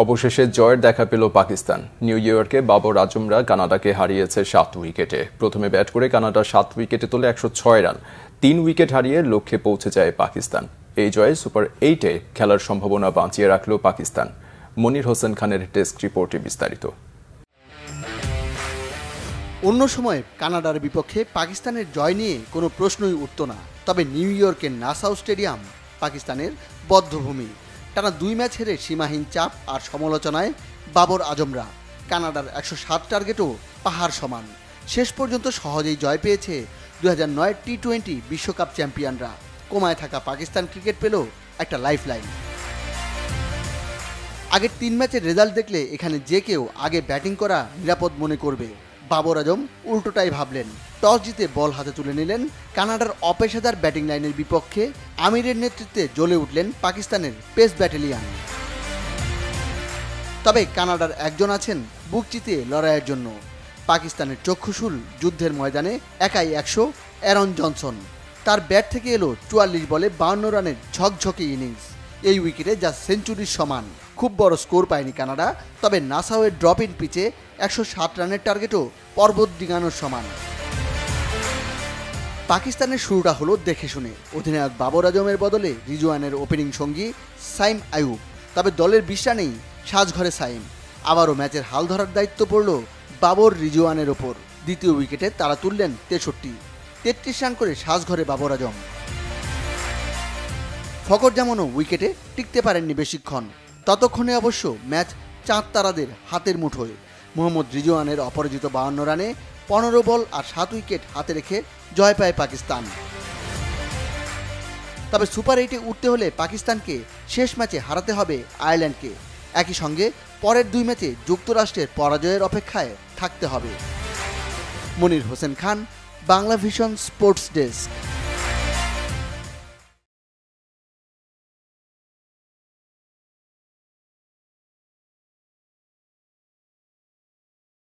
অবশেষে জয়ের দেখা পেল পাকিস্তান। নিউ ইয়র্কে বাবর আজমরা কানাডাকে হারিয়েছে 7 উইকেটে। প্রথমে ব্যাট করে কানাডা 7 উইকেটে তোলে 106 রান। 3 উইকেট হারিয়ে লক্ষ্যে পৌঁছে যায় পাকিস্তান। এই জয়ে সুপার 8-এ খেলার সম্ভাবনা বাঁচিয়ে রাখল পাকিস্তান। মনির হোসেন খানের ডেস্ক রিপোর্টে বিস্তারিত। অন্য সময় কানাডার বিপক্ষে পাকিস্তানের জয় নিয়ে কোনো প্রশ্নই উঠত না, তবে নিউ ইয়র্কের নাসাউ স্টেডিয়াম পাকিস্তানের বদ্ধভূমি। টানা 2 ম্যাচ হেরে সীমাহীন চাপ আর সমালোচনায় বাবর আজমরা। কানাডার 107 টার্গেটও পাহাড় সমান। শেষ পর্যন্ত সহজেই জয় পেয়েছে 2009 টি-20 বিশ্বকাপ চ্যাম্পিয়নরা। কোমায় থাকা পাকিস্তান ক্রিকেট পেল একটা লাইফলাইন। আগের 3 ম্যাচের রেজাল্ট দেখলে এখানে যে কেউ আগে ব্যাটিং করা নিরাপদ মনে করবে। বাবর আজম উল্টোটাই ভাবলেন। টস জিতে বল হাতে তুলে নিলেন। কানাডার অপেশাদার ব্যাটিং লাইনের বিপক্ষে আমিরের নেতৃত্বে জ্বলে উঠলেন পাকিস্তানের পেস ব্যাটালিয়ান। তবে কানাডার একজন আছেন বুক চিতিয়ে লড়াইয়ের জন্য। পাকিস্তানের চক্ষুশূল যুদ্ধের ময়দানে একাই 100 অ্যারন জনসন। তার ব্যাট থেকে এলো 44 বলে 52 রানের ঝকঝকে ইনিংস। এই উইকেটে যা সেঞ্চুরির সমান। খুব বড় স্কোর পায়নি কানাডা, তবে নাসাউয়ের ড্রপ ইন পিচে 107 রানের টার্গেটও পর্বত ডিঙানোর সমান। পাকিস্তানের শুরুটা হলো দেখে শুনে। অধিনায়ক বাবর আজমের বদলে রিজওয়ানের ওপেনিং সঙ্গী সাইম আইয়ুব। তবে দলের বিশ্রামেই সাজঘরে সাইম। আবারও ম্যাচের হাল ধরার দায়িত্ব পড়ল বাবর রিজওয়ানের ওপর। দ্বিতীয় উইকেটে তারা তুললেন 63 রান করে সাজঘরে বাবর আজম। ফকর জামানও উইকেটে টিকতে পারেননি বেশিক্ষণ। ততক্ষণে অবশ্য ম্যাচ চাঁদ তারাদের হাতের মুঠোয়। মোহাম্মদ রিজওয়ানের অপরাজিত 52 রানে 15 বল আর 7 উইকেট হাতে রেখে জয় পায় পাকিস্তান। তবে সুপার 8-এ উঠতে হলে পাকিস্তানকে শেষ ম্যাচে হারাতে হবে আয়ারল্যান্ডকে। একই সঙ্গে পরের 2 ম্যাচে যুক্তরাষ্ট্রের পরাজয়ের অপেক্ষায় থাকতে হবে। Monir Hossain Khan, Bangla vision sports desk.